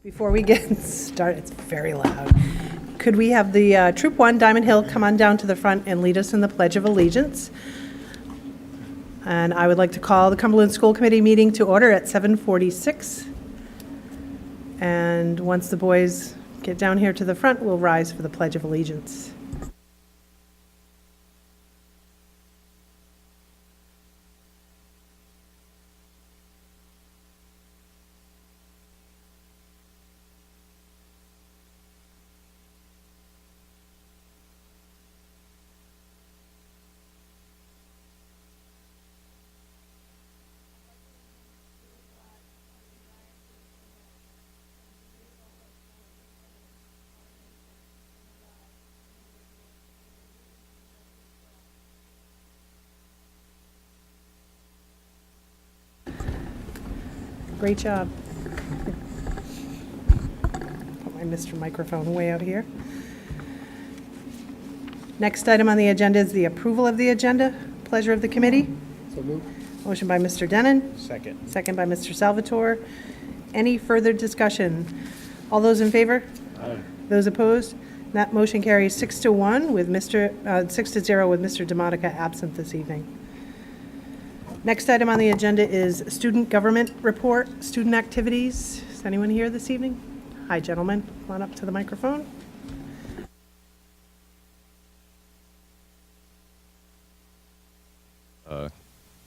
Before we get started, it's very loud. Could we have the Troop 1, Diamond Hill, come on down to the front and lead us in the Pledge of Allegiance? And I would like to call the Cumberland School Committee meeting to order at 7:46. And once the boys get down here to the front, we'll rise for the Pledge of Allegiance. Great job. Put my Mr. Microphone way out here. Next item on the agenda is the approval of the agenda. Pleasure of the committee. So moved. Motion by Mr. Denon. Second. Second by Mr. Salvatore. Any further discussion? All those in favor? Aye. Those opposed? That motion carries 6-1 with 6-0 with Mr. DeMonica absent this evening. Next item on the agenda is student government report, student activities. Is anyone here this evening? Hi, gentlemen. Come on up to the microphone.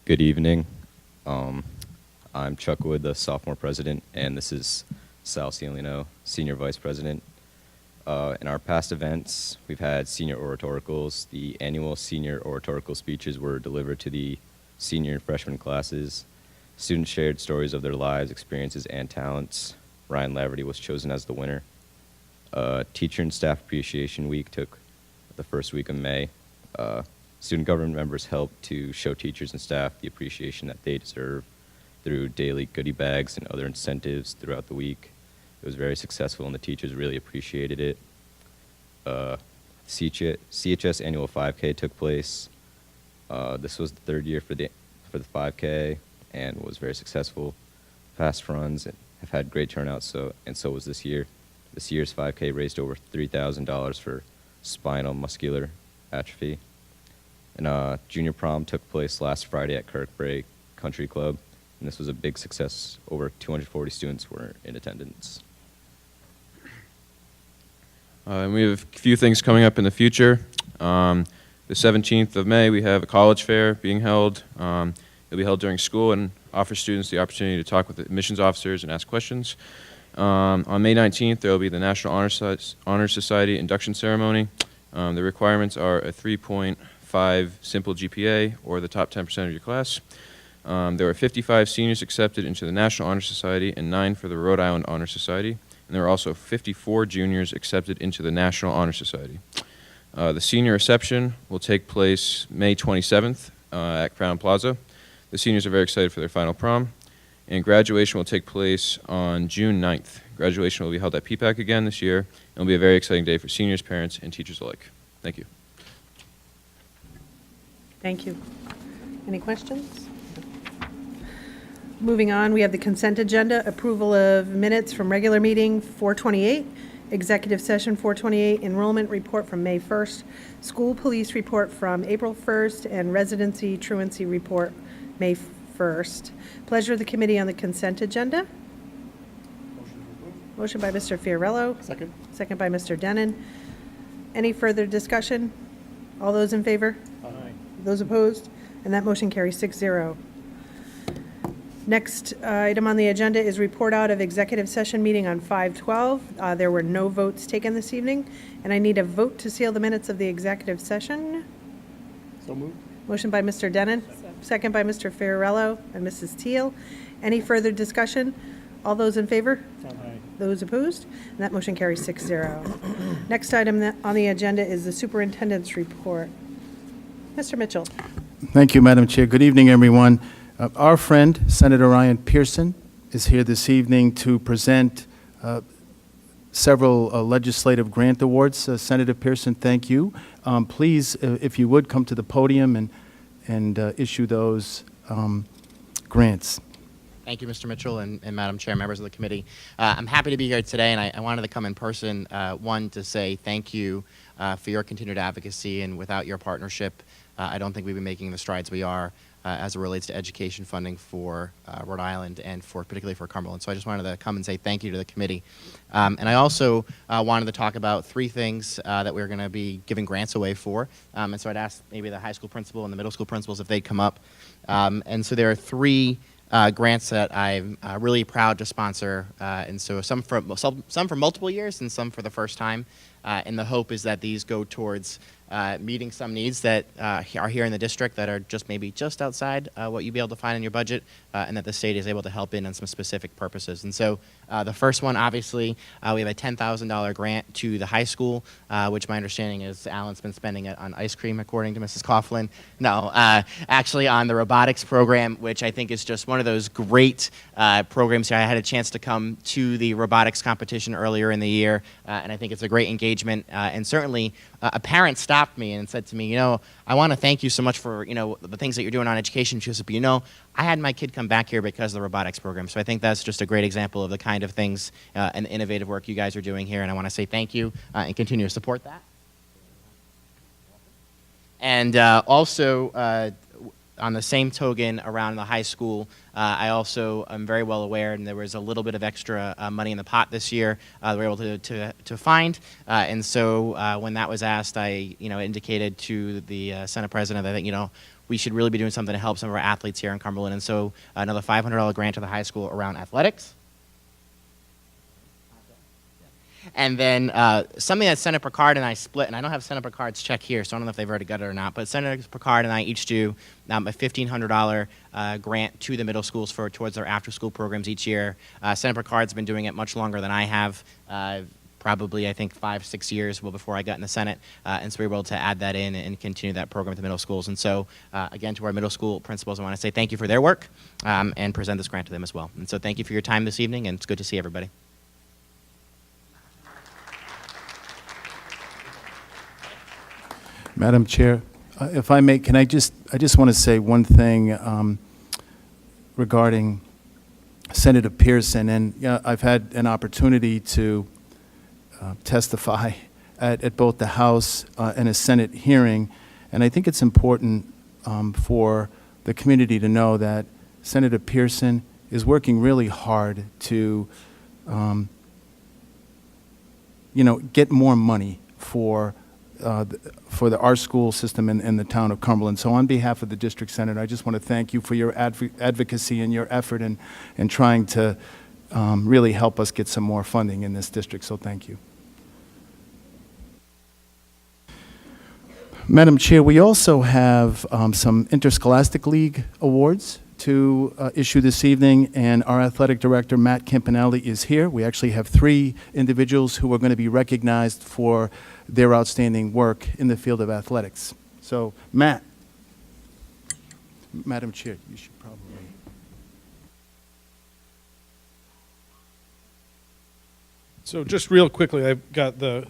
Good evening. I'm Chuck Wood, the sophomore president, and this is Sal Cialino, senior vice president. In our past events, we've had senior oratoricals. The annual senior oratorical speeches were delivered to the senior and freshman classes. Students shared stories of their lives, experiences, and talents. Ryan Laverty was chosen as the winner. Teacher and Staff Appreciation Week took the first week of May. Student government members helped to show teachers and staff the appreciation that they deserve through daily goodie bags and other incentives throughout the week. It was very successful, and the teachers really appreciated it. CHS Annual 5K took place. This was the third year for the 5K and was very successful. Fast runs have had great turnouts, so was this year. This year's 5K raised over $3,000 for spinal muscular atrophy. And junior prom took place last Friday at Kirkbrae Country Club, and this was a big success. Over 240 students were in attendance. And we have a few things coming up in the future. The 17th of May, we have a college fair being held. It'll be held during school and offer students the opportunity to talk with admissions officers and ask questions. On May 19th, there will be the National Honor Society induction ceremony. The requirements are a 3.5 simple GPA or the top 10% of your class. There were 55 seniors accepted into the National Honor Society and 9 for the Rhode Island Honor Society. And there were also 54 juniors accepted into the National Honor Society. The senior reception will take place May 27th at Crown Plaza. The seniors are very excited for their final prom. And graduation will take place on June 9th. Graduation will be held at PPAC again this year. It will be a very exciting day for seniors, parents, and teachers alike. Thank you. Thank you. Any questions? Moving on, we have the consent agenda, approval of minutes from regular meeting 428, executive session 428, enrollment report from May 1st, school police report from April 1st, and residency truancy report May 1st. Pleasure of the committee on the consent agenda. Motion by Mr. Fiorello. Second. Second by Mr. Denon. Any further discussion? All those in favor? Aye. Those opposed? And that motion carries 6-0. Next item on the agenda is report out of executive session meeting on 5/12. There were no votes taken this evening, and I need a vote to seal the minutes of the executive session. So moved. Motion by Mr. Denon, second by Mr. Fiorello and Mrs. Teal. Any further discussion? All those in favor? Aye. Those opposed? And that motion carries 6-0. Next item on the agenda is the superintendent's report. Mr. Mitchell. Thank you, Madam Chair. Good evening, everyone. Our friend, Senator Ryan Pearson, is here this evening to present several legislative grant awards. Senator Pearson, thank you. Please, if you would, come to the podium and issue those grants. Thank you, Mr. Mitchell and Madam Chair, members of the committee. I'm happy to be here today, and I wanted to come in person, one, to say thank you for your continued advocacy, and without your partnership, I don't think we'd be making the strides we are as it relates to education funding for Rhode Island and particularly for Cumberland. So I just wanted to come and say thank you to the committee. And I also wanted to talk about three things that we're going to be giving grants away for. And so I'd ask maybe the high school principal and the middle school principals if they'd come up. And so there are three grants that I'm really proud to sponsor, and so some for multiple years and some for the first time. And the hope is that these go towards meeting some needs that are here in the district that are maybe just outside what you'd be able to find in your budget, and that the state is able to help in on some specific purposes. And so the first one, obviously, we have a $10,000 grant to the high school, which my understanding is Alan's been spending it on ice cream, according to Mrs. Coughlin. No, actually on the robotics program, which I think is just one of those great programs here. I had a chance to come to the robotics competition earlier in the year, and I think it's a great engagement. And certainly, a parent stopped me and said to me, I want to thank you so much for, the things that you're doing on education. She said, but I had my kid come back here because of the robotics program. So I think that's just a great example of the kind of things and the innovative work you guys are doing here. And I want to say thank you and continue to support that. And also, on the same token, around the high school, I also am very well aware, and there was a little bit of extra money in the pot this year we were able to find. And so when that was asked, I indicated to the Senate President that I think we should really be doing something to help some of our athletes here in Cumberland. And so another $500 grant to the high school around athletics. And then something that Senator Picard and I split, and I don't have Senator Picard's check here, so I don't know if they've already got it or not, but Senator Picard and I each do a $1,500 grant to the middle schools towards their after-school programs each year. Senator Picard's been doing it much longer than I have, probably, I think, 5-6 years before I got in the Senate, and so we were able to add that in and continue that program at the middle schools. And so, again, to our middle school principals, I want to say thank you for their work and present this grant to them as well. And so thank you for your time this evening, and it's good to see everybody. Madam Chair, if I may, I just want to say one thing regarding Senator Pearson. And I've had an opportunity to testify at both the House and a Senate hearing, and I think it's important for the community to know that Senator Pearson is working really hard to, get more money for our school system in the town of Cumberland. So on behalf of the district senator, I just want to thank you for your advocacy and your effort in trying to really help us get some more funding in this district. So thank you. Madam Chair, we also have some Interscholastic League awards to issue this evening, and our athletic director, Matt Campanelli, is here. We actually have 3 individuals who are going to be recognized for their outstanding work in the field of athletics. So, Matt. Madam Chair, you should probably. So just real quickly, I've got the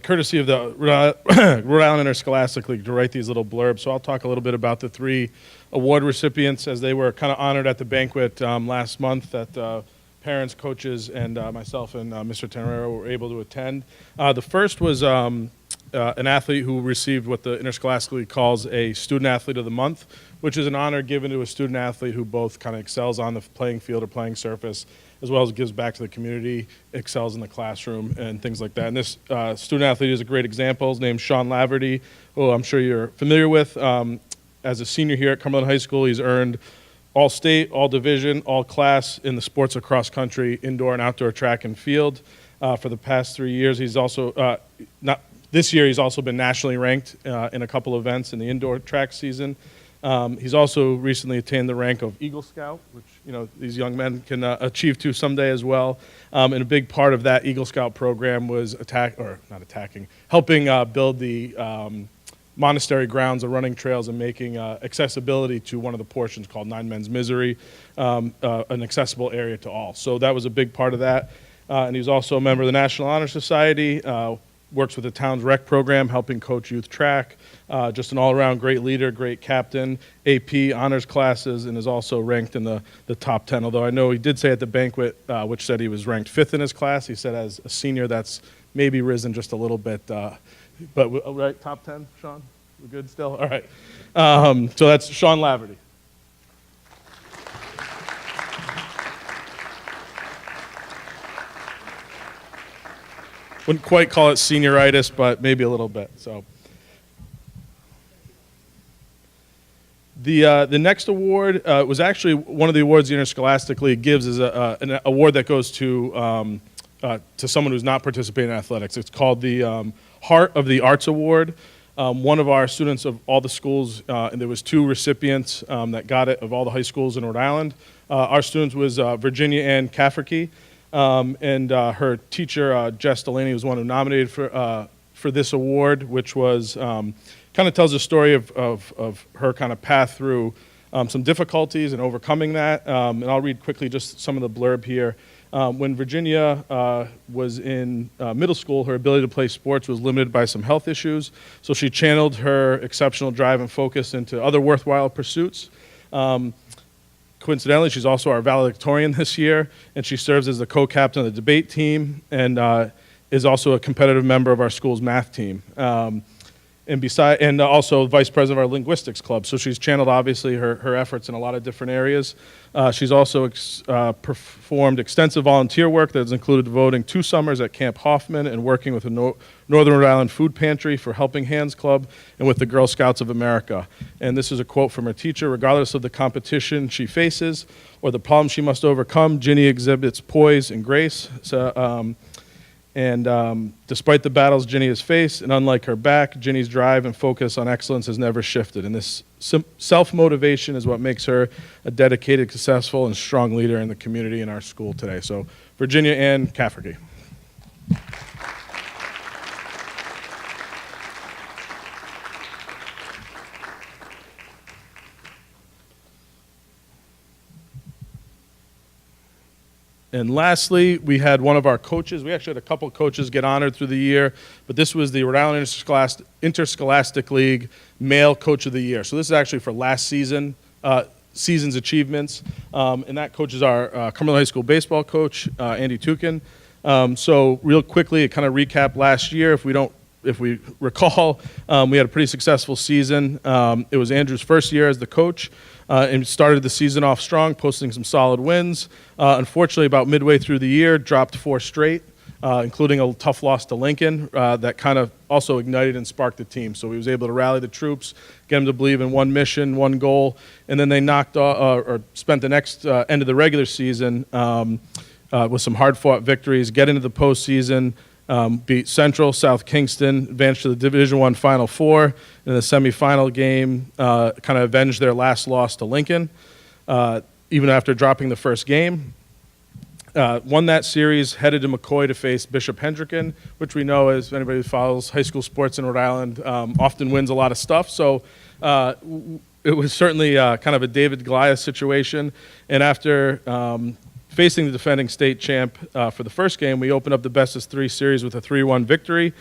courtesy of the Rhode Island Interscholastic League to write these little blurbs. So I'll talk a little bit about the 3 award recipients as they were kind of honored at the banquet last month that parents, coaches, and myself and Mr. Tenero were able to attend. The first was an athlete who received what the Interscholastic League calls a Student Athlete of the Month, which is an honor given to a student athlete who both kind of excels on the playing field or playing surface, as well as gives back to the community, excels in the classroom, and things like that. And this student athlete is a great example. His name's Sean Laverty, who I'm sure you're familiar with. As a senior here at Cumberland High School, he's earned all state, all division, all class in the sports of cross country, indoor and outdoor track and field. For the past 3 years, he's also, this year he's also been nationally ranked in a couple events in the indoor track season. He's also recently attained the rank of Eagle Scout, which these young men can achieve to someday as well. And a big part of that Eagle Scout program was helping build the monastery grounds, the running trails, and making accessibility to one of the portions called Nine Men's Misery an accessible area to all. So that was a big part of that. And he's also a member of the National Honor Society. works with the town's rec program, helping coach youth track. Just an all-around great leader, great captain, AP honors classes, and is also ranked in the top 10. Although I know he did say at the banquet, which said he was ranked 5th in his class, he said as a senior that's maybe risen just a little bit. But right, top 10, Sean? We're good still? All right. So that's Sean Laverty. Wouldn't quite call it senioritis, but maybe a little bit. So the next award was actually one of the awards the Interscholastic League gives is an award that goes to someone who's not participating in athletics. It's called the Heart of the Arts Award. One of our students of all the schools, and there was 2 recipients that got it of all the high schools in Rhode Island. Our students was Virginia Ann Cafferty. And her teacher, Jess Delaney, was one who nominated for this award, which was kind of tells the story of her kind of path through some difficulties and overcoming that. And I'll read quickly just some of the blurb here. When Virginia was in middle school, her ability to play sports was limited by some health issues, so she channeled her exceptional drive and focus into other worthwhile pursuits. Coincidentally, she's also our valedictorian this year, and she serves as the co-captain of the debate team and is also a competitive member of our school's math team. And also vice president of our linguistics club. So she's channeled, obviously, her efforts in a lot of different areas. She's also performed extensive volunteer work that has included devoting 2 summers at Camp Hoffman and working with the Northern Rhode Island Food Pantry for Helping Hands Club and with the Girl Scouts of America. And this is a quote from her teacher: "Regardless of the competition she faces or the problems she must overcome, Ginny exhibits poise and grace." So, despite the battles Ginny has faced, and unlike her back, Ginny's drive and focus on excellence has never shifted. And this self-motivation is what makes her a dedicated, successful, and strong leader in the community in our school today. So, Virginia Ann Cafferty. And lastly, we had one of our coaches. We actually had a couple coaches get honored through the year, but this was the Rhode Island Interscholastic League Male Coach of the Year. So this is actually for last season's achievements. And that coach is our Cumberland High School baseball coach, Andy Tukin. So real quickly, to kind of recap last year, if we recall, we had a pretty successful season. It was Andrew's first year as the coach. And started the season off strong, posting some solid wins. Unfortunately, about midway through the year, dropped 4 straight, including a tough loss to Lincoln that kind of also ignited and sparked the team. So he was able to rally the troops, get them to believe in one mission, one goal, and then they knocked or spent the next end of the regular season with some hard-fought victories, get into the postseason, beat Central, South Kingston, advanced to the Division I Final Four. In the semifinal game, kind of avenged their last loss to Lincoln, even after dropping the first game. Won that series, headed to McCoy to face Bishop Hendricken, which we know, as anybody who follows high school sports in Rhode Island, often wins a lot of stuff. So it was certainly kind of a David Goliath situation. And after facing the defending state champ for the first game, we opened up the best-of-3 series with a 3-1 victory,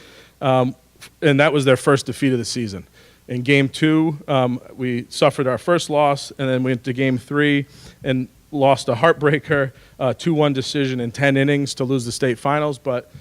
and that was their first defeat of the season. In Game 2, we suffered our first loss, and then went to Game 3 and lost a heartbreaker, 2-1 decision in 10 innings to lose the state finals. But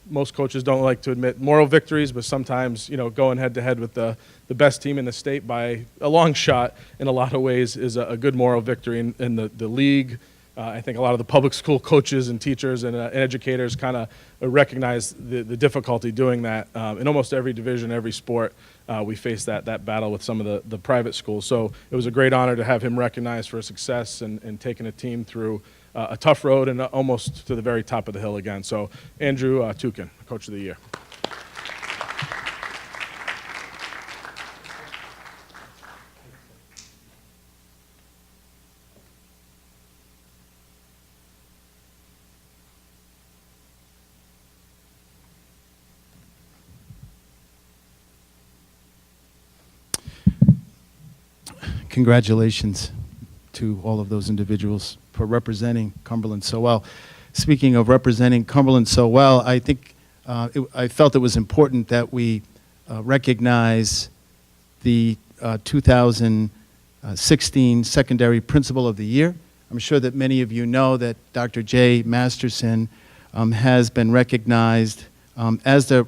most coaches don't like to admit moral victories, but sometimes, going head-to-head with the best team in the state by a long shot in a lot of ways is a good moral victory in the league. I think a lot of the public school coaches and teachers and educators kind of recognize the difficulty doing that. In almost every division, every sport, we face that battle with some of the private schools. So it was a great honor to have him recognized for his success and taking a team through a tough road and almost to the very top of the hill again. So Andrew Tukin, Coach of the Year. Congratulations to all of those individuals for representing Cumberland so well. Speaking of representing Cumberland so well, I think I felt it was important that we recognize the 2016 Secondary Principal of the Year. I'm sure that many of you know that Dr. Jay Masterson has been recognized as the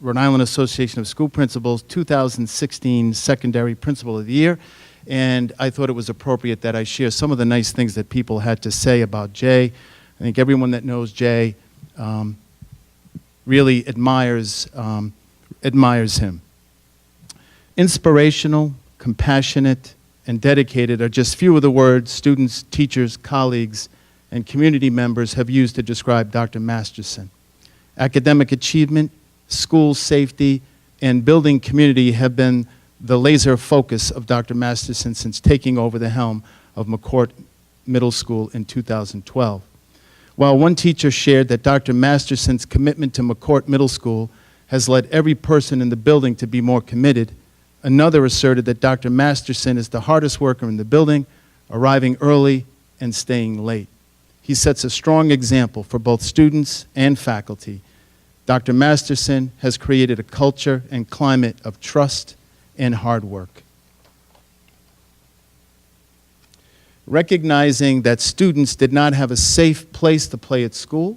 Rhode Island Association of School Principals 2016 Secondary Principal of the Year. And I thought it was appropriate that I share some of the nice things that people had to say about Jay. I think everyone that knows Jay really admires him. Inspirational, compassionate, and dedicated are just few of the words students, teachers, colleagues, and community members have used to describe Dr. Masterson. Academic achievement, school safety, and building community have been the laser focus of Dr. Masterson since taking over the helm of McCourt Middle School in 2012. While one teacher shared that Dr. Masterson's commitment to McCourt Middle School has led every person in the building to be more committed, another asserted that Dr. Masterson is the hardest worker in the building, arriving early and staying late. He sets a strong example for both students and faculty. Dr. Masterson has created a culture and climate of trust and hard work. Recognizing that students did not have a safe place to play at school,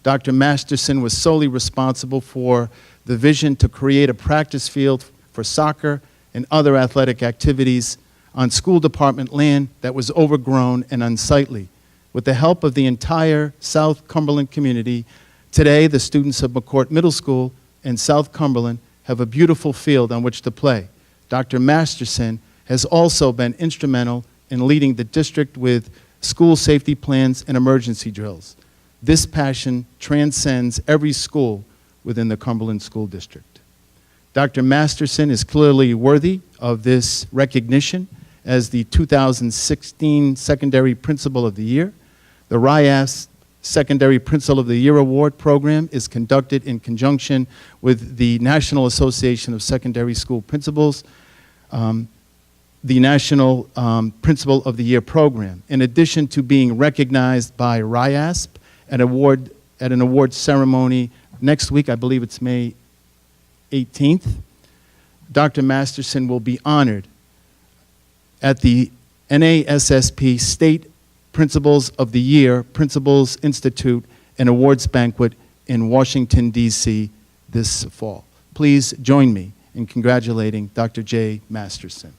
Dr. Masterson was solely responsible for the vision to create a practice field for soccer and other athletic activities on school department land that was overgrown and unsightly. With the help of the entire South Cumberland community, today the students of McCourt Middle School and South Cumberland have a beautiful field on which to play. Dr. Masterson has also been instrumental in leading the district with school safety plans and emergency drills. This passion transcends every school within the Cumberland School District. Dr. Masterson is clearly worthy of this recognition as the 2016 Secondary Principal of the Year. The RIAS Secondary Principal of the Year Award program is conducted in conjunction with the National Association of Secondary School Principals, the National Principal of the Year program. In addition to being recognized by RIASP at an award ceremony next week, I believe it's May 18th, Dr. Masterson will be honored at the NASSP State Principals of the Year Principals Institute and Awards Banquet in Washington, D.C. this fall. Please join me in congratulating Dr. Jay Masterson.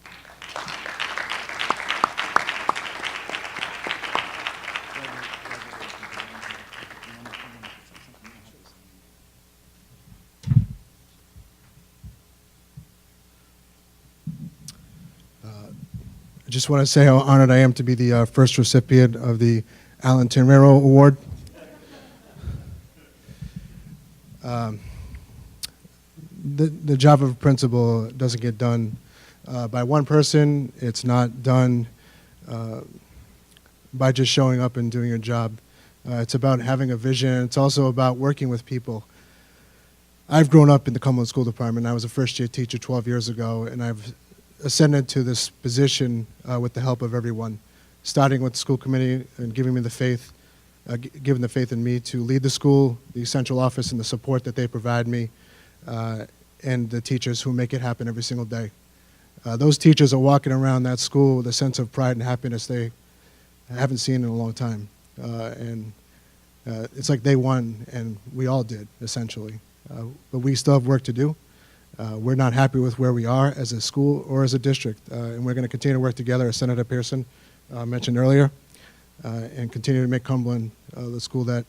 I just want to say how honored I am to be the first recipient of the Alan Tenrero Award. The job of a principal doesn't get done by one person. It's not done by just showing up and doing your job. It's about having a vision. It's also about working with people. I've grown up in the Cumberland School Department. I was a first-year teacher 12 years ago, and I've ascended to this position with the help of everyone, starting with the school committee and giving me the faith, given the faith in me to lead the school, the central office, and the support that they provide me, and the teachers who make it happen every single day. Those teachers are walking around that school with a sense of pride and happiness they haven't seen in a long time. It's like they won, and we all did, essentially. But we still have work to do. We're not happy with where we are as a school or as a district, and we're going to continue to work together, as Senator Pearson mentioned earlier, and continue to make Cumberland the school, that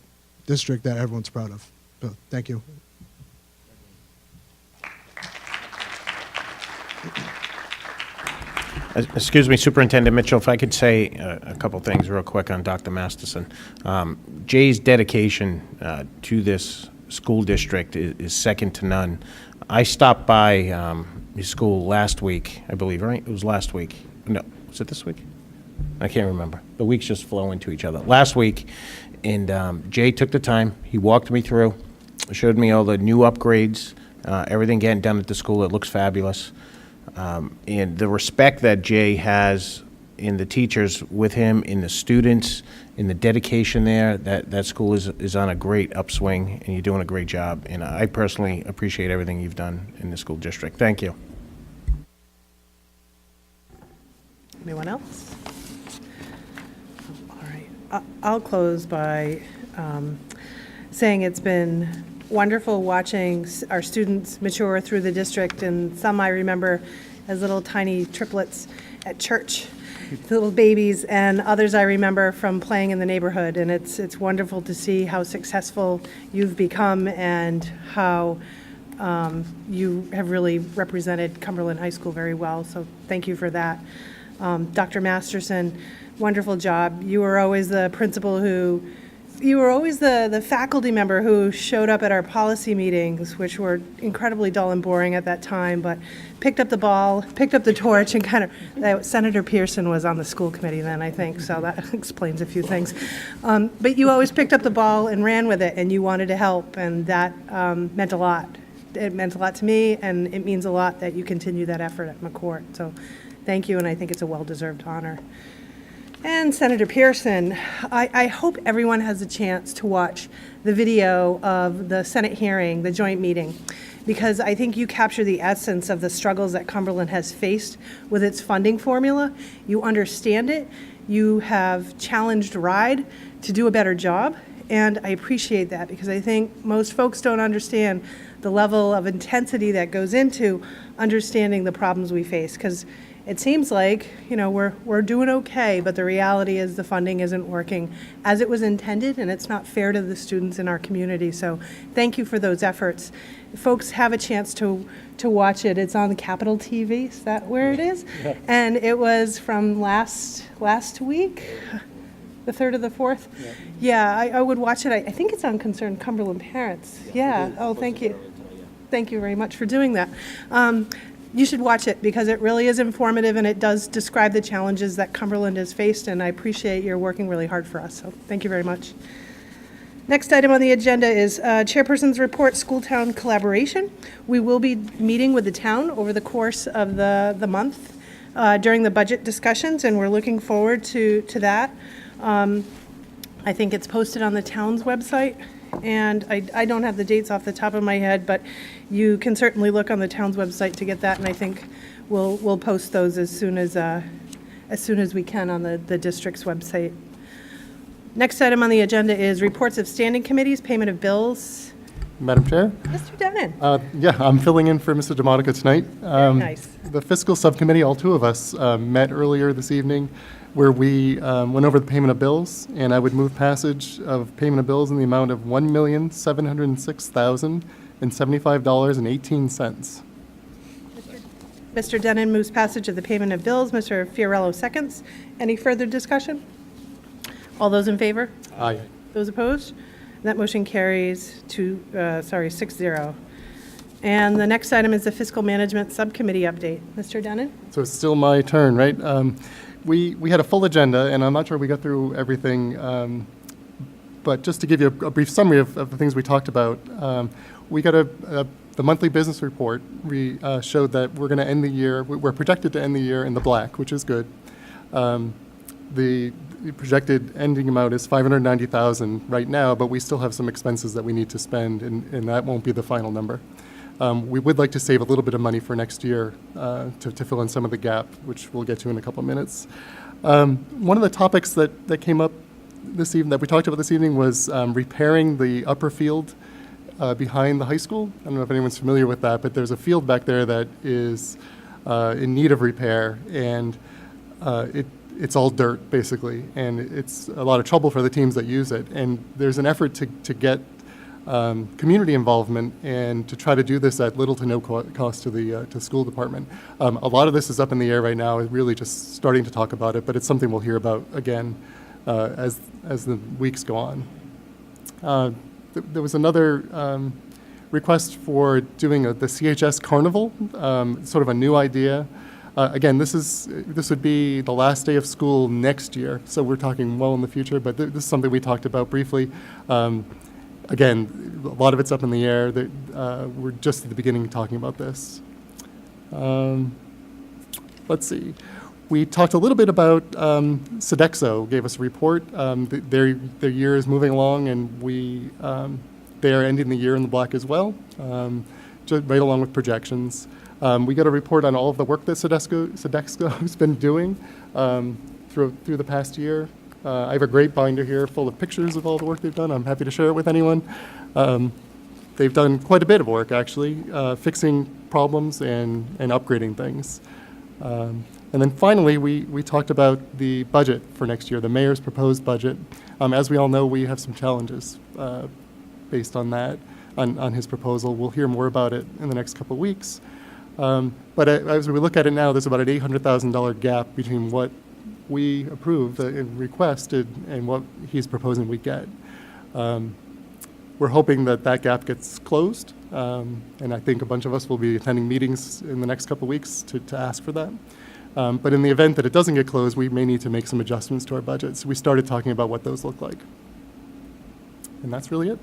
district that everyone's proud of. So, thank you. Excuse me, Superintendent Mitchell, if I could say a couple things real quick on Dr. Masterson. Jay's dedication to this school district is second to none. I stopped by his school last week, I believe, right? It was last week. No, was it this week? I can't remember. The weeks just flow into each other. Last week, and Jay took the time. He walked me through, showed me all the new upgrades, everything getting done at the school. It looks fabulous. And the respect that Jay has in the teachers with him, in the students, in the dedication there. That school is on a great upswing, and you're doing a great job. And I personally appreciate everything you've done in the school district. Thank you. Anyone else? All right. I'll close by saying it's been wonderful watching our students mature through the district, and some I remember as little tiny triplets at church, little babies, and others I remember from playing in the neighborhood. And it's wonderful to see how successful you've become and how you have really represented Cumberland High School very well. So thank you for that. Dr. Masterson, wonderful job. You were always the principal you were always the faculty member who showed up at our policy meetings, which were incredibly dull and boring at that time, but picked up the ball, picked up the torch, and Senator Pearson was on the school committee then, I think, so that explains a few things. But you always picked up the ball and ran with it, and you wanted to help, and that meant a lot. It meant a lot to me, and it means a lot that you continue that effort at McCourt. So thank you, and I think it's a well-deserved honor. And Senator Pearson, I hope everyone has a chance to watch the video of the Senate hearing, the joint meeting, because I think you capture the essence of the struggles that Cumberland has faced with its funding formula. You understand it. You have challenged RIDE to do a better job, and I appreciate that because I think most folks don't understand the level of intensity that goes into understanding the problems we face, because it seems like, we're doing okay, but the reality is the funding isn't working as it was intended, and it's not fair to the students in our community. So thank you for those efforts. Folks have a chance to watch it. It's on the Capitol TV. Is that where it is? Yeah. And it was from last week, the 3rd or the 4th? Yeah, I would watch it. I think it's on Concerned Cumberland Parents. Yeah. Oh, thank you. Thank you very much for doing that. You should watch it because it really is informative and it does describe the challenges that Cumberland has faced, and I appreciate your working really hard for us, so thank you very much. Next item on the agenda is Chairperson's Report, School-Town Collaboration. We will be meeting with the town over the course of the month during the budget discussions, and we're looking forward to that. I think it's posted on the town's website, and I don't have the dates off the top of my head, but you can certainly look on the town's website to get that, and I think we'll post those as soon as we can on the district's website. Next item on the agenda is reports of standing committees, payment of bills. Madam Chair? Mr. Denon. Yeah, I'm filling in for Mr. DeMonica tonight. Very nice. The fiscal subcommittee, all two of us, met earlier this evening where we went over the payment of bills, and I would move passage of payment of bills in the amount of $1,706,075.18. Mr. Denon moves passage of the payment of bills. Mr. Fiorello seconds. Any further discussion? All those in favor? Aye. Those opposed? That motion carries 6-0. And the next item is the Fiscal Management Subcommittee update. Mr. Denon? So it's still my turn, right? We had a full agenda, and I'm not sure we got through everything, but just to give you a brief summary of the things we talked about, we got the monthly business report. We showed that we're going to end the year, we're projected to end the year in the black, which is good. The projected ending amount is $590,000 right now, but we still have some expenses that we need to spend, and that won't be the final number. We would like to save a little bit of money for next year to fill in some of the gap, which we'll get to in a couple of minutes. One of the topics that came up this evening, that we talked about this evening, was repairing the upper field behind the high school. I don't know if anyone's familiar with that, but there's a field back there that is in need of repair, and it's all dirt, basically, and it's a lot of trouble for the teams that use it. And there's an effort to get community involvement and to try to do this at little to no cost to the school department. A lot of this is up in the air right now, really just starting to talk about it, but it's something we'll hear about again as the weeks go on. There was another request for doing the CHS Carnival, sort of a new idea. Again, this would be the last day of school next year, so we're talking well in the future, but this is something we talked about briefly. Again, a lot of it's up in the air. We're just at the beginning talking about this. Let's see. We talked a little bit about Sodexo, gave us a report. Their year is moving along, and they are ending the year in the black as well, just right along with projections. We got a report on all of the work that Sodexo's been doing through the past year. I have a great binder here full of pictures of all the work they've done. I'm happy to share it with anyone. They've done quite a bit of work, actually, fixing problems and upgrading things. And then finally, we talked about the budget for next year, the mayor's proposed budget. As we all know, we have some challenges based on that, on his proposal. We'll hear more about it in the next couple of weeks. But as we look at it now, there's about an $800,000 gap between what we approved and requested and what he's proposing we get. We're hoping that gap gets closed, and I think a bunch of us will be attending meetings in the next couple of weeks to ask for that. But in the event that it doesn't get closed, we may need to make some adjustments to our budget. So we started talking about what those look like. And that's really it.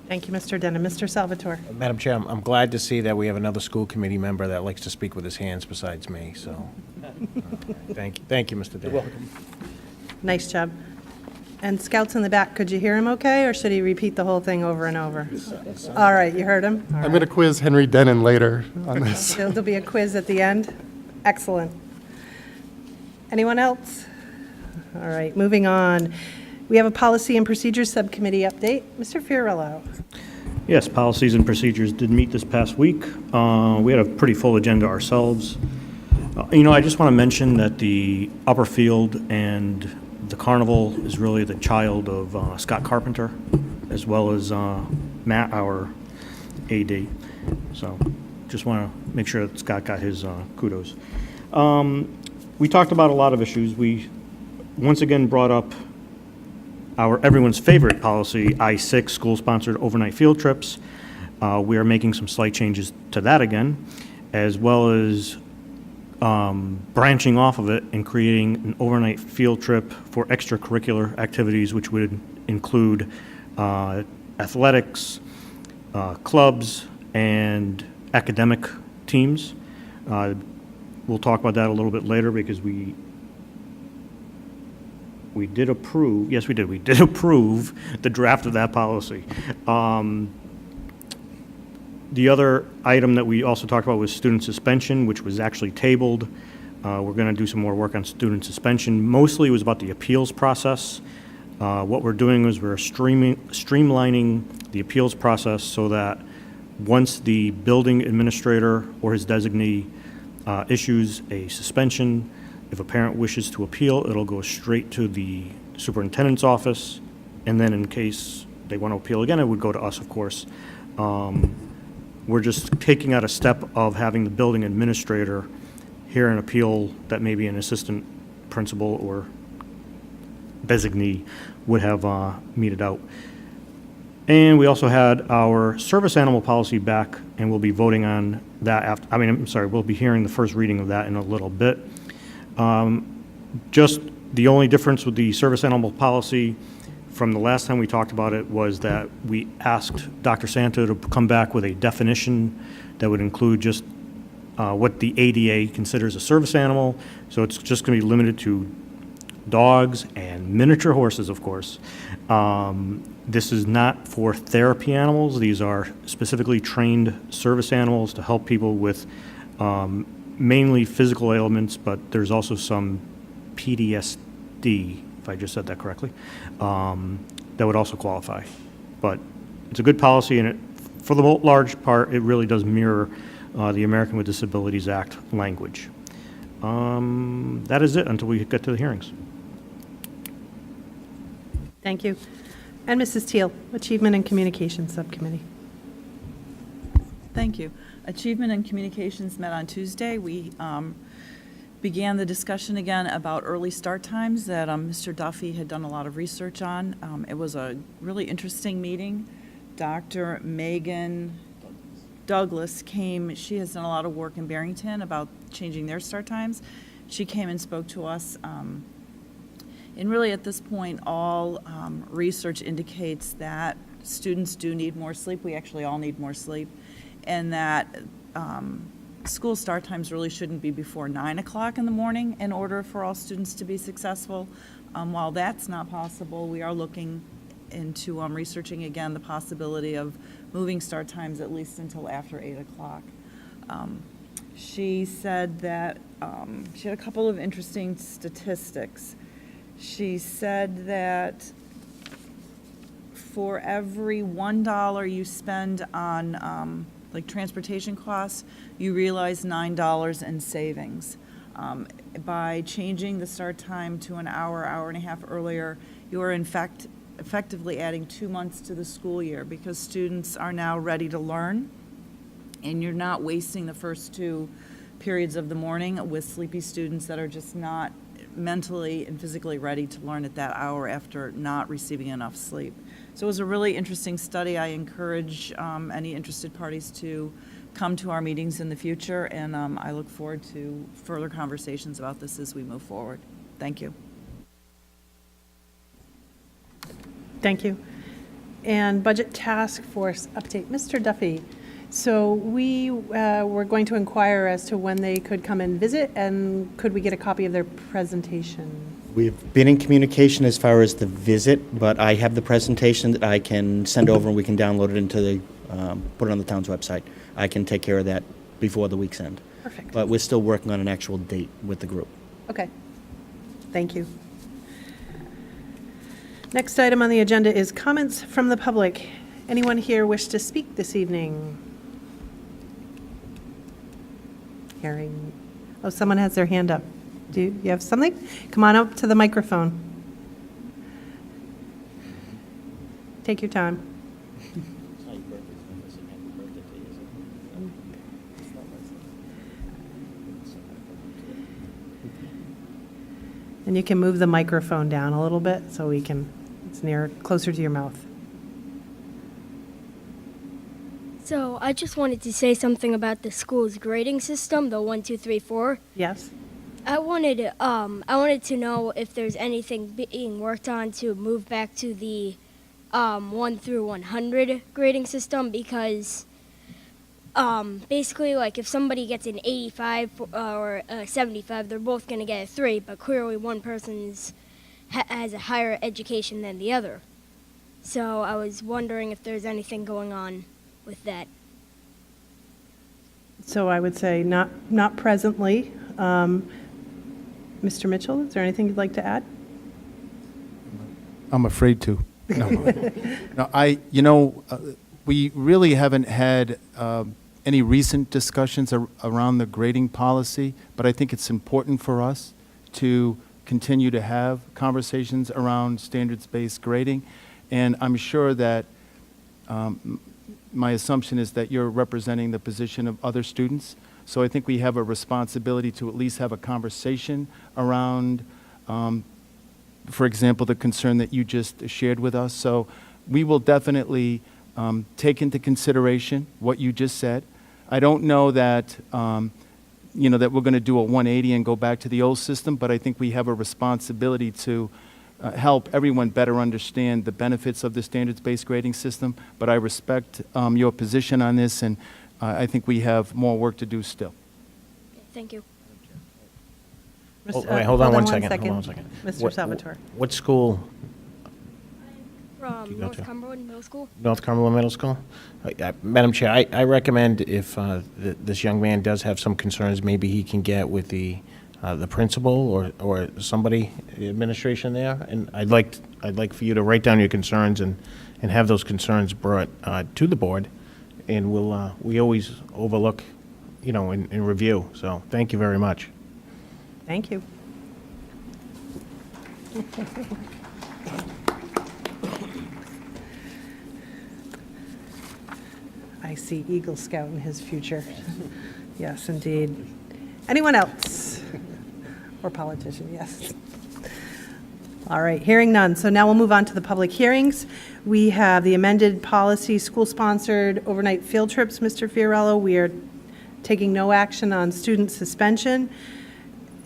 Thank you, Mr. Denham. Mr. Salvatore? Madam Chair, I'm glad to see that we have another school committee member that likes to speak with his hands besides me, so. Thank you, Mr. Denham. You're welcome. Nice job. And Scouts in the back, could you hear him okay, or should he repeat the whole thing over and over? All right, you heard him? All I'm right. going to quiz Henry Denon later on this. There'll be a quiz at the end. Excellent. Anyone else? All right, moving on. We have a Policy and Procedures Subcommittee update. Mr. Fiorillo. Yes, Policies and Procedures did meet this past week. We had a pretty full agenda ourselves. I just want to mention that the upper field and the carnival is really the child of Scott Carpenter, as well as Matt, our AD. So just want to make sure that Scott got his kudos. We talked about a lot of issues. We once again brought up everyone's favorite policy, I-6, school-sponsored overnight field trips. We are making some slight changes to that again, as well as branching off of it and creating an overnight field trip for extracurricular activities, which would include athletics, clubs, and academic teams. We'll talk about that a little bit later because we did approve, yes, we did approve the draft of that policy. The other item that we also talked about was student suspension, which was actually tabled. We're going to do some more work on student suspension. Mostly it was about the appeals process. What we're doing is we're streamlining the appeals process so that once the building administrator or his designee issues a suspension, if a parent wishes to appeal, it'll go straight to the superintendent's office, and then in case they want to appeal again, it would go to us, of course. We're just taking out a step of having the building administrator hear an appeal that maybe an assistant principal or designee would have meted out. And we also had our service animal policy back, and we'll be voting on that we'll be hearing the first reading of that in a little bit. Just the only difference with the service animal policy from the last time we talked about it was that we asked Dr. Santo to come back with a definition that would include just what the ADA considers a service animal. So it's just going to be limited to dogs and miniature horses, of course. This is not for therapy animals. These are specifically trained service animals to help people with mainly physical ailments, but there's also some PTSD, if I just said that correctly, that would also qualify. But it's a good policy, and for the large part, it really does mirror the American with Disabilities Act language. That is it until we get to the hearings. Thank you. And Mrs. Teal, Achievement and Communications Subcommittee. Thank you. Achievement and Communications met on Tuesday. We began the discussion again about early start times that Mr. Duffy had done a lot of research on. It was a really interesting meeting. Dr. Megan Douglas came. She has done a lot of work in Barrington about changing their start times. She came and spoke to us. And really at this point, all research indicates that students do need more sleep. We actually all need more sleep. And that school start times really shouldn't be before 9 o'clock in the morning in order for all students to be successful. While that's not possible, we are looking into researching again the possibility of moving start times at least until after 8 o'clock. She said that she had a couple of interesting statistics. She said that for every $1 you spend on like transportation costs, you realize $9 in savings. By changing the start time to an hour, hour and a half earlier, you are in fact effectively adding 2 months to the school year because students are now ready to learn, and you're not wasting the first 2 periods of the morning with sleepy students that are just not mentally and physically ready to learn at that hour after not receiving enough sleep. So it was a really interesting study. I encourage any interested parties to come to our meetings in the future, and I look forward to further conversations about this as we move forward. Thank you. Thank you. And Budget Task Force update. Mr. Duffy, so we were going to inquire as to when they could come and visit, and could we get a copy of their presentation? We've been in communication as far as the visit, but I have the presentation that I can send over and we can download it into the, put it on the town's website. I can take care of that before the week's end. Perfect. But we're still working on an actual date with the group. Okay. Thank you. Next item on the agenda is comments from the public. Anyone here wish to speak this evening? Hearing, oh, someone has their hand up. Do you have something? Come on up to the microphone. Take your time. And you can move the microphone down a little bit so we can, it's near, closer to your mouth. So I just wanted to say something about the school's grading system, the 1, 2, 3, 4. Yes? I wanted to know if there's anything being worked on to move back to the 1 through 100 grading system, because basically, like, if somebody gets an 85 or a 75, they're both going to get a 3, but clearly one person has a higher education than the other. So I was wondering if there's anything going on with that. So I would say not presently. Mr. Mitchell, is there anything you'd like to add? I'm afraid to. No, we really haven't had any recent discussions around the grading policy, but I think it's important for us to continue to have conversations around standards-based grading. And I'm sure that my assumption is that you're representing the position of other students. So I think we have a responsibility to at least have a conversation around, for example, the concern that you just shared with us. So we will definitely take into consideration what you just said. I don't know that, that we're going to do a 180 and go back to the old system, but I think we have a responsibility to help everyone better understand the benefits of the standards-based grading system. But I respect your position on this, and I think we have more work to do still. Thank you. Oh, wait, hold on one second. Mr. Salvatore. What school? From North Cumberland Middle School. North Cumberland Middle School? Madam Chair, I recommend if this young man does have some concerns, maybe he can get with the principal or somebody, the administration there. And I'd like for you to write down your concerns and have those concerns brought to the board. And we always overlook, in review. So thank you very much. Thank you. I see Eagle Scout in his future. Yes, indeed. Anyone else? Or politician, yes. All right, hearing none. So now we'll move on to the public hearings. We have the amended policy, school-sponsored overnight field trips. Mr. Fiorello, we are taking no action on student suspension,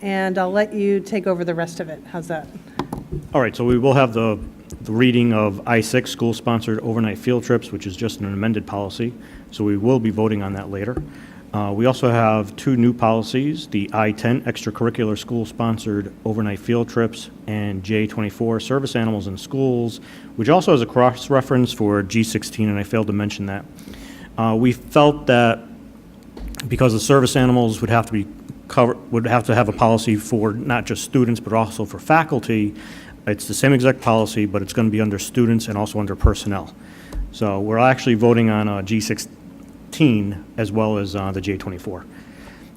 and I'll let you take over the rest of it. How's that? All right, so we will have the reading of I-6, school-sponsored overnight field trips, which is just an amended policy. So we will be voting on that later. We also have 2 new policies, the I-10 extracurricular school-sponsored overnight field trips and J-24 service animals in schools, which also has a cross-reference for G-16, and I failed to mention that. We felt that because the service animals would have to be would have to have a policy for not just students, but also for faculty. It's the same exact policy, but it's going to be under students and also under personnel. So we're actually voting on G-16 as well as the J-24.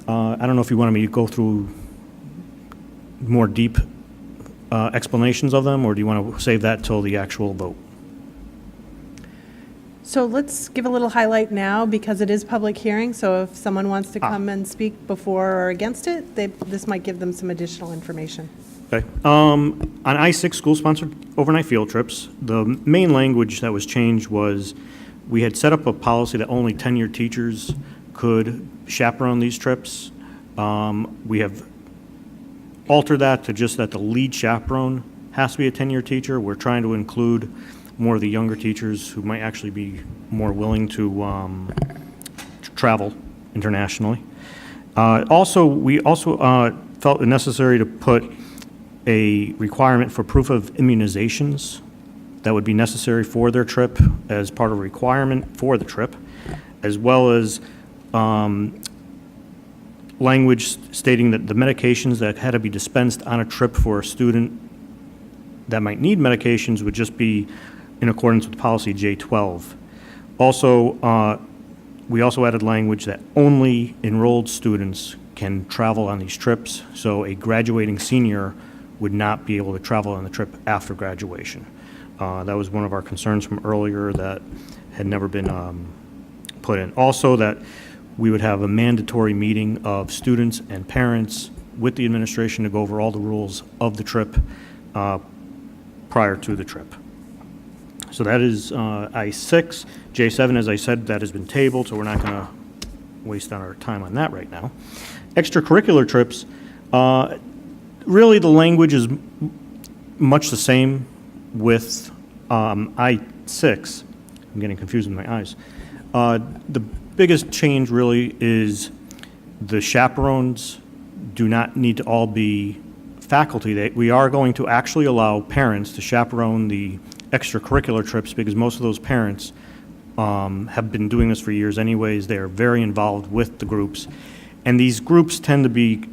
I don't know if you wanted me to go through more deep explanations of them, or do you want to save that till the actual vote? So let's give a little highlight now, because it is public hearing, so if someone wants to come and speak before or against it, this might give them some additional information. Okay. On I-6 school-sponsored overnight field trips, the main language that was changed was we had set up a policy that only tenure teachers could chaperone these trips. We have altered that to just that the lead chaperone has to be a tenure teacher. We're trying to include more of the younger teachers who might actually be more willing to travel internationally. We also felt it necessary to put a requirement for proof of immunizations that would be necessary for their trip as part of a requirement for the trip, as well as language stating that the medications that had to be dispensed on a trip for a student that might need medications would just be in accordance with policy J-12. Also, we also added language that only enrolled students can travel on these trips, so a graduating senior would not be able to travel on the trip after graduation. That was one of our concerns from earlier that had never been put in. Also, that we would have a mandatory meeting of students and parents with the administration to go over all the rules of the trip prior to the trip. So that is I-6. J-7, as I said, that has been tabled, so we're not going to waste our time on that right now. Extracurricular trips, really the language is much the same with I-6. I'm getting confused with my eyes. The biggest change really is the chaperones do not need to all be faculty. We are going to actually allow parents to chaperone the extracurricular trips, because most of those parents have been doing this for years anyways. They are very involved with the groups, and these groups tend to be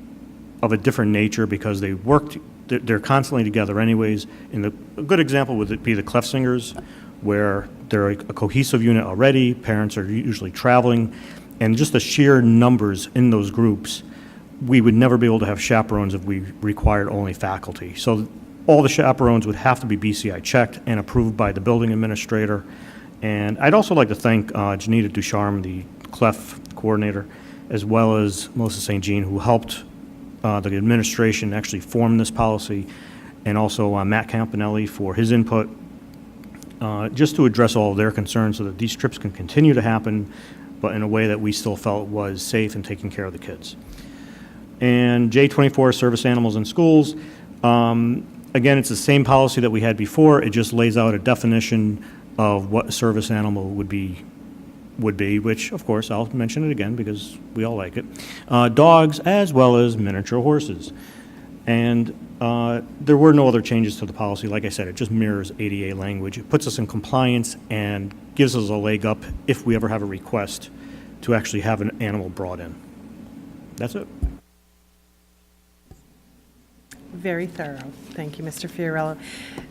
of a different nature because they're constantly together anyways. And a good example would be the Clef Singers, where they're a cohesive unit already. Parents are usually traveling, and just the sheer numbers in those groups, we would never be able to have chaperones if we required only faculty. So all the chaperones would have to be BCI checked and approved by the building administrator. And I'd also like to thank Janita Ducharme, the Clef coordinator, as well as Melissa St. Jean, who helped the administration actually form this policy, and also Matt Campanelli for his input, just to address all of their concerns so that these trips can continue to happen, but in a way that we still felt was safe and taking care of the kids. And J-24, service animals in schools. Again, it's the same policy that we had before. It just lays out a definition of what a service animal would be, which, of course, I'll mention it again because we all like it. Dogs as well as miniature horses. And there were no other changes to the policy. Like I said, it just mirrors ADA language. It puts us in compliance and gives us a leg up if we ever have a request to actually have an animal brought in. That's it. Very thorough. Thank you, Mr. Fiorello.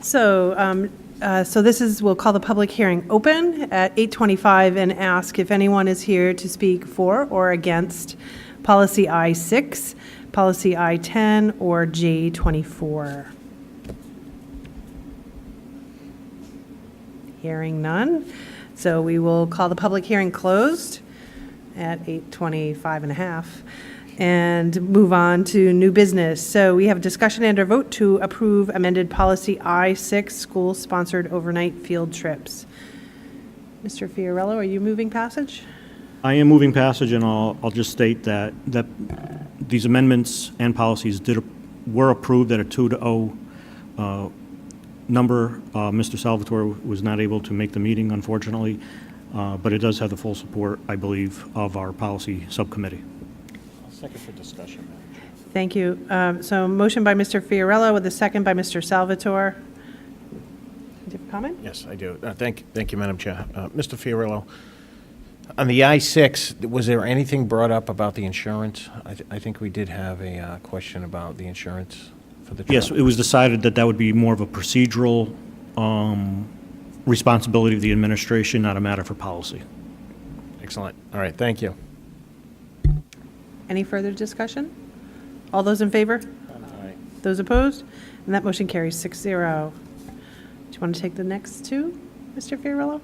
So this is, we'll call the public hearing open at 8:25 and ask if anyone is here to speak for or against policy I-6, policy I-10, or J-24. Hearing none. So we will call the public hearing closed at 8:25 and a half. And move on to new business. So we have discussion and or vote to approve amended policy I-6, school-sponsored overnight field trips. Mr. Fiorello, are you moving passage? I am moving passage, and I'll just state that these amendments and policies were approved at a 2-0 number. Mr. Salvatore was not able to make the meeting, unfortunately. but it does have the full support, I believe, of our policy subcommittee. I'll second for discussion, Madam Chair. Thank you. So motion by Mr. Fiorello with a second by Mr. Salvatore. Do you have a comment? Yes, I do. Thank you, Madam Chair. Mr. Fiorillo, on the I-6, was there anything brought up about the insurance? I think we did have a question about the insurance for the Yes, travel. it was decided that that would be more of a procedural responsibility of the administration, not a matter for policy. Excellent. All right, thank you. Any further discussion? All those in favor? Those opposed? And that motion carries 6-0. Do you want to take the next two, Mr. Fiorello?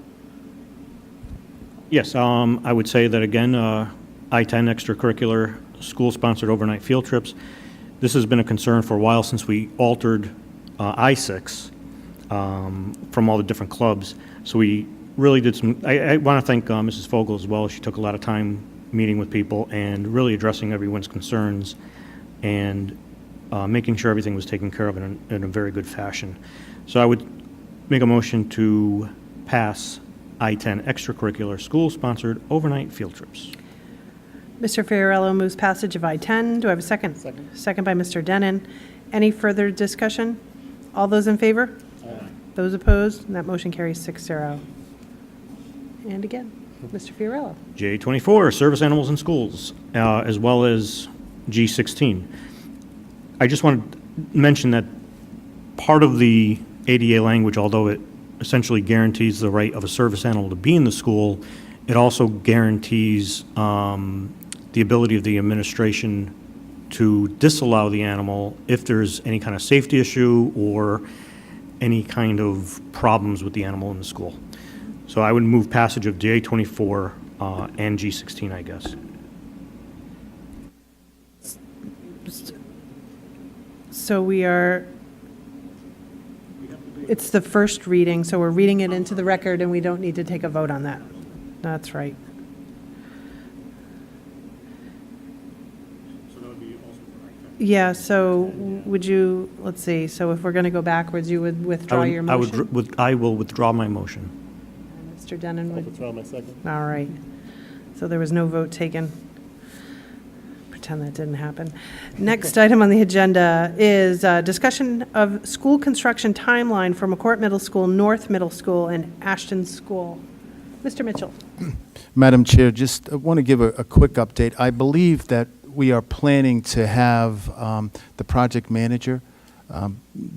Yes, I would say that again, I-10 extracurricular school-sponsored overnight field trips. This has been a concern for a while since we altered I-6 from all the different clubs. So we really did some, I want to thank Mrs. Fogel as well. She took a lot of time meeting with people and really addressing everyone's concerns and making sure everything was taken care of in a very good fashion. So I would make a motion to pass I-10 extracurricular school-sponsored overnight field trips. Mr. Fiorello moves passage of I-10. Do I have a second? Second. Second by Mr. Denon. Any further discussion? All those in favor? Aye. Those opposed? And that motion carries 6-0. And again, Mr. Fiorello. J24, service animals in schools, as well as G16. I just want to mention that part of the ADA language, although it essentially guarantees the right of a service animal to be in the school, it also guarantees the ability of the administration to disallow the animal if there's any kind of safety issue or any kind of problems with the animal in the school. So I would move passage of J24 and G16, I guess. So we are, it's the first reading, so we're reading it into the record, and we don't need to take a vote on that. That's right. Yeah, so would you, let's see, so if we're going to go backwards, you would withdraw your motion? I will withdraw my motion. Mr. Denon would? Withdraw my second. All right. So there was no vote taken. Pretend that didn't happen. Next item on the agenda is discussion of school construction timeline for McCourt Middle School, North Middle School, and Ashton School. Mr. Mitchell. Madam Chair, just want to give a quick update. I believe that we are planning to have the project manager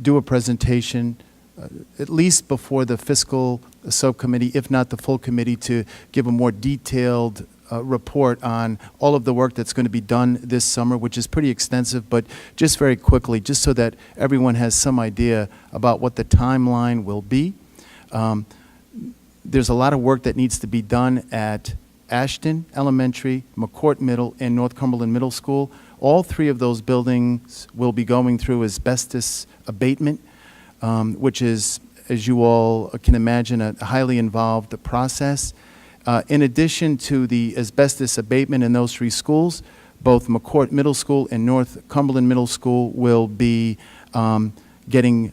do a presentation at least before the fiscal subcommittee, if not the full committee, to give a more detailed report on all of the work that's going to be done this summer, which is pretty extensive, but just very quickly, just so that everyone has some idea about what the timeline will be. There's a lot of work that needs to be done at Ashton Elementary, McCourt Middle, and North Cumberland Middle School. All three of those buildings will be going through asbestos abatement, which is, as you all can imagine, a highly involved process. In addition to the asbestos abatement in those three schools, both McCourt Middle School and North Cumberland Middle School will be getting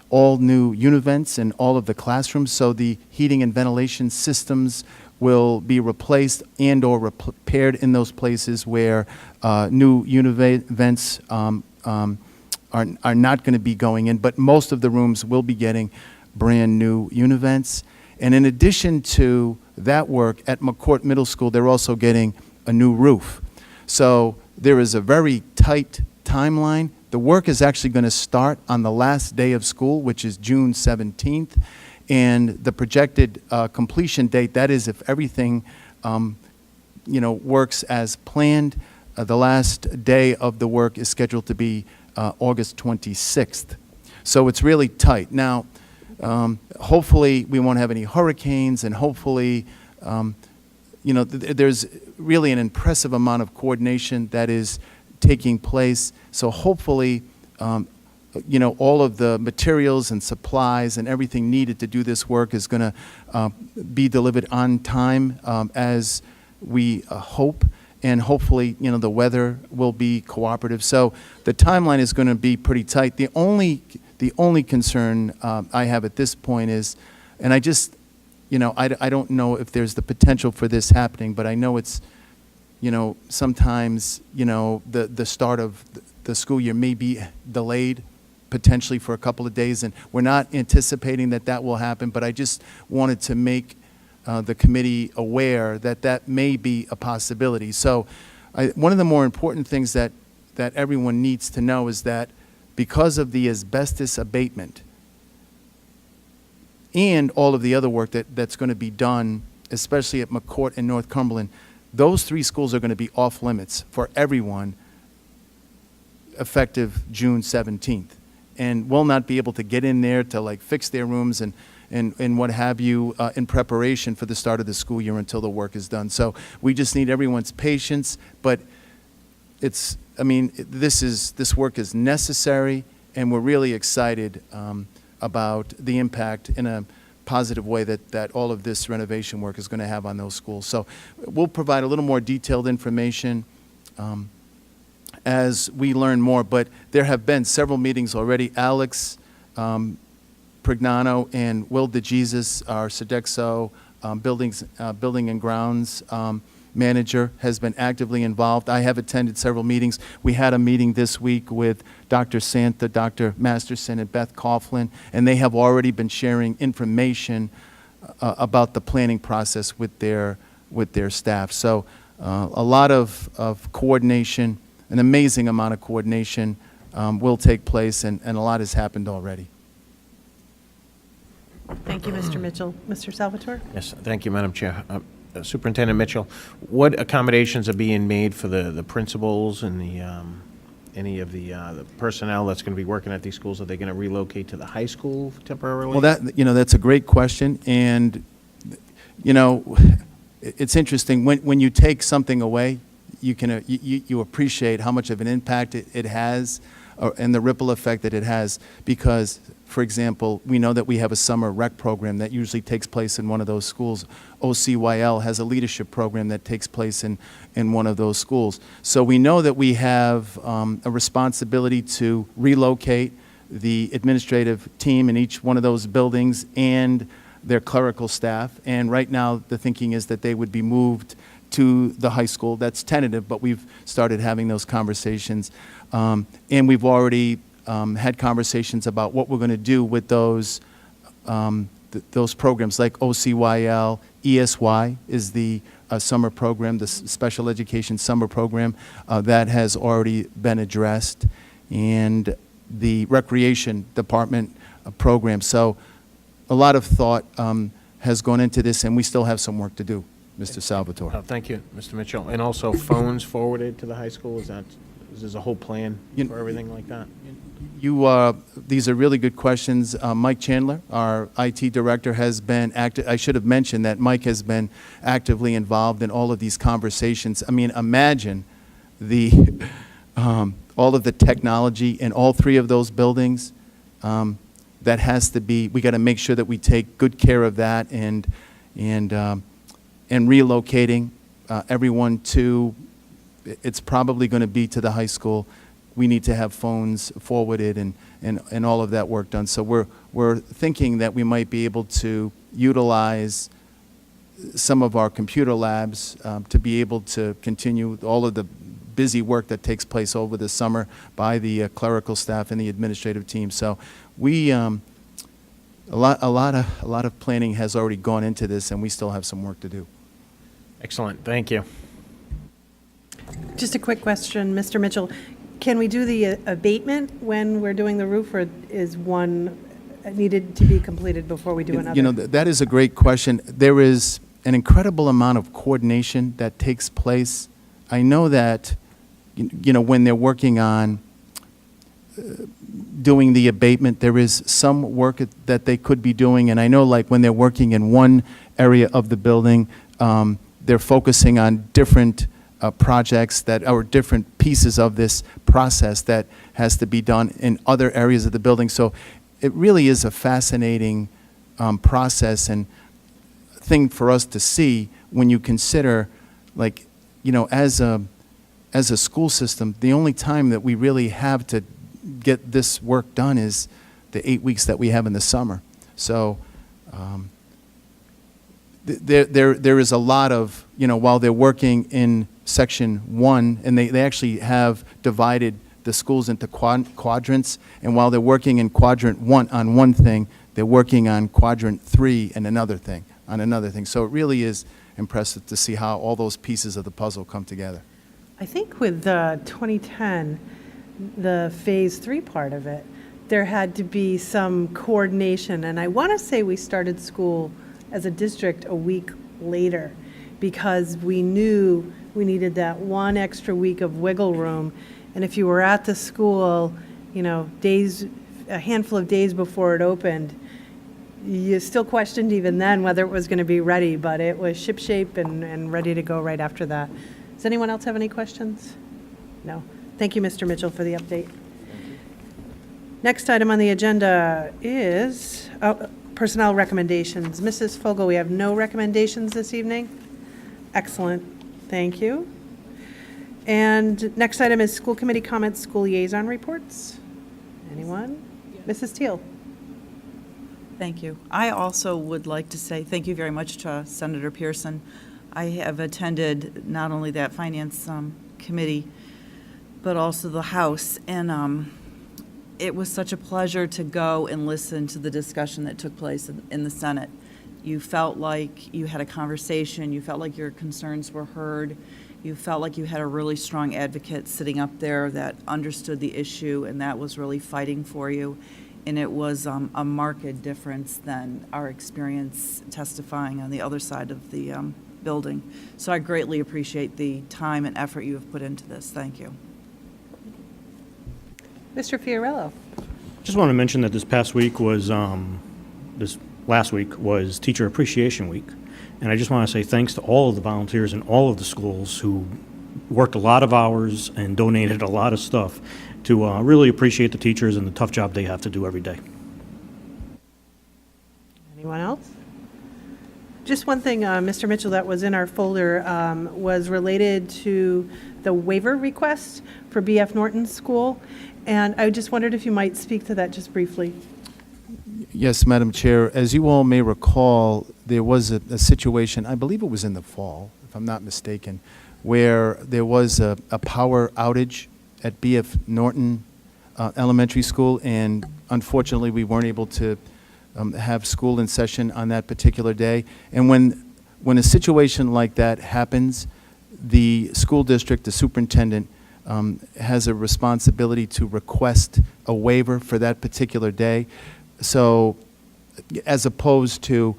all new univents in all of the classrooms, so the heating and ventilation systems will be replaced and or repaired in those places where new univents are not going to be going in, but most of the rooms will be getting brand new univents. And in addition to that work at McCourt Middle School, they're also getting a new roof. So there is a very tight timeline. The work is actually going to start on the last day of school, which is June 17th. And the projected completion date, that is if everything works as planned, the last day of the work is scheduled to be August 26th. So it's really tight. Now, hopefully we won't have any hurricanes, and hopefully, there's really an impressive amount of coordination that is taking place. So hopefully, all of the materials and supplies and everything needed to do this work is going to be delivered on time as we hope. And hopefully, the weather will be cooperative. So the timeline is going to be pretty tight. The only concern I have at this point is, and I just I don't know if there's the potential for this happening, but I know it's, sometimes, the start of the school year may be delayed potentially for a couple of days, and we're not anticipating that that will happen, but I just wanted to make the committee aware that that may be a possibility. So one of the more important things that everyone needs to know is that because of the asbestos abatement and all of the other work that's going to be done, especially at McCourt and North Cumberland, those 3 schools are going to be off limits for everyone effective June 17th. And will not be able to get in there to like fix their rooms and what have you in preparation for the start of the school year until the work is done. So we just need everyone's patience, but this work is necessary, and we're really excited about the impact in a positive way that all of this renovation work is going to have on those schools. So we'll provide a little more detailed information as we learn more, but there have been several meetings already. Alex Prignano and Will DeJesus, our Sodexo building and grounds manager, has been actively involved. I have attended several meetings. We had a meeting this week with Dr. Santa, Dr. Masterson, and Beth Coughlin, and they have already been sharing information about the planning process with their staff. So a lot of coordination, an amazing amount of coordination will take place, and a lot has happened already. Thank you, Mr. Mitchell. Mr. Salvatore? Yes, thank you, Madam Chair. Superintendent Mitchell, what accommodations are being made for the principals and any of the personnel that's going to be working at these schools? Are they going to relocate to the high school temporarily? Well, that's a great question, and it's interesting when you take something away, you appreciate how much of an impact it has, and the ripple effect that it has. Because, for example, we know that we have a summer rec program that usually takes place in one of those schools. OCYL has a leadership program that takes place in one of those schools. So we know that we have a responsibility to relocate the administrative team in each one of those buildings and their clerical staff. And right now, the thinking is that they would be moved to the high school. That's tentative, but we've started having those conversations. And we've already had conversations about what we're going to do with those programs like OCYL. ESY is the summer program, the special education summer program that has already been addressed, and the recreation department program. So a lot of thought has gone into this, and we still have some work to do, Mr. Salvatore. Thank you, Mr. Mitchell. And also phones forwarded to the high school, is there a whole plan for everything like that? These are really good questions. Mike Chandler, our IT director, has been active. I should have mentioned that Mike has been actively involved in all of these conversations. I mean, imagine all of the technology in all 3 of those buildings. That has to be. We got to make sure that we take good care of that, and relocating everyone to. It's probably going to be to the high school. We need to have phones forwarded and all of that work done. So we're thinking that we might be able to utilize some of our computer labs to be able to continue all of the busy work that takes place over the summer by the clerical staff and the administrative team. So we a lot of planning has already gone into this, and we still have some work to do. Excellent. Thank you. Just a quick question, Mr. Mitchell. Can we do the abatement when we're doing the roof, or is one needed to be completed before we do another? That is a great question. There is an incredible amount of coordination that takes place. I know that, when they're working on doing the abatement, there is some work that they could be doing. And I know, like, when they're working in one area of the building, they're focusing on different projects that are different pieces of this process that has to be done in other areas of the building. So it really is a fascinating process and thing for us to see when you consider, like, as a school system, the only time that we really have to get this work done is the 8 weeks that we have in the summer. So there is a lot of, while they're working in section 1, and they actually have divided the schools into quadrants, and while they're working in quadrant 1 on one thing, they're working on quadrant 3 and another thing, on another thing. So it really is impressive to see how all those pieces of the puzzle come together. I think with 2010, the Phase 3 part of it, there had to be some coordination, and I want to say we started school as a district a week later because we knew we needed that one extra week of wiggle room, and if you were at the school, a handful of days before it opened, you still questioned even then whether it was going to be ready, but it was shipshape and ready to go right after that. Does anyone else have any questions? No. Thank you, Mr. Mitchell, for the update. Next item on the agenda is personnel recommendations. Mrs. Fogel, we have no recommendations this evening? Excellent. Thank you. And next item is school committee comments, school liaison reports. Anyone? Mrs. Teal. Thank you. I also would like to say thank you very much to Senator Pearson. I have attended not only that finance committee, but also the House, and it was such a pleasure to go and listen to the discussion that took place in the Senate. You felt like you had a conversation, you felt like your concerns were heard, you felt like you had a really strong advocate sitting up there that understood the issue and that was really fighting for you. And it was a marked difference than our experience testifying on the other side of the building. So I greatly appreciate the time and effort you have put into this. Thank you. Mr. Fiorello. Just want to mention that this last week was Teacher Appreciation Week. And I just want to say thanks to all of the volunteers in all of the schools who worked a lot of hours and donated a lot of stuff to really appreciate the teachers and the tough job they have to do every day. Anyone else? Just one thing, Mr. Mitchell, that was in our folder was related to the waiver request for BF Norton School. And I just wondered if you might speak to that just briefly. Yes, Madam Chair. As you all may recall, there was a situation, I believe it was in the fall, if I'm not mistaken, where there was a power outage at BF Norton Elementary School, and unfortunately we weren't able to have school in session on that particular day. And when a situation like that happens, the school district, the superintendent, has a responsibility to request a waiver for that particular day. So as opposed to,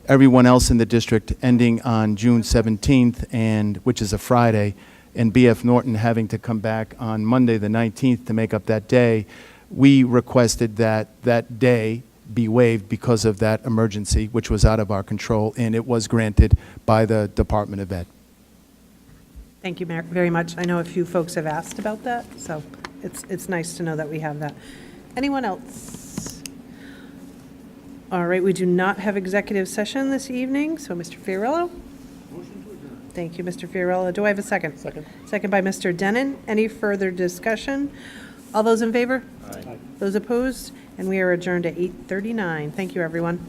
everyone else in the district ending on June 17th, which is a Friday, and BF Norton having to come back on Monday the 19th to make up that day, we requested that that day be waived because of that emergency, which was out of our control, and it was granted by the Department of Ed. Thank you very much. I know a few folks have asked about that, so it's nice to know that we have that. Anyone else? All right, we do not have executive session this evening, so Mr. Fiorello? Motion to adjourn. Thank you, Mr. Fiorello. Do I have a second? Second. Second by Mr. Denon. Any further discussion? All those in favor? Aye. Those opposed? And we are adjourned at 8:39. Thank you, everyone.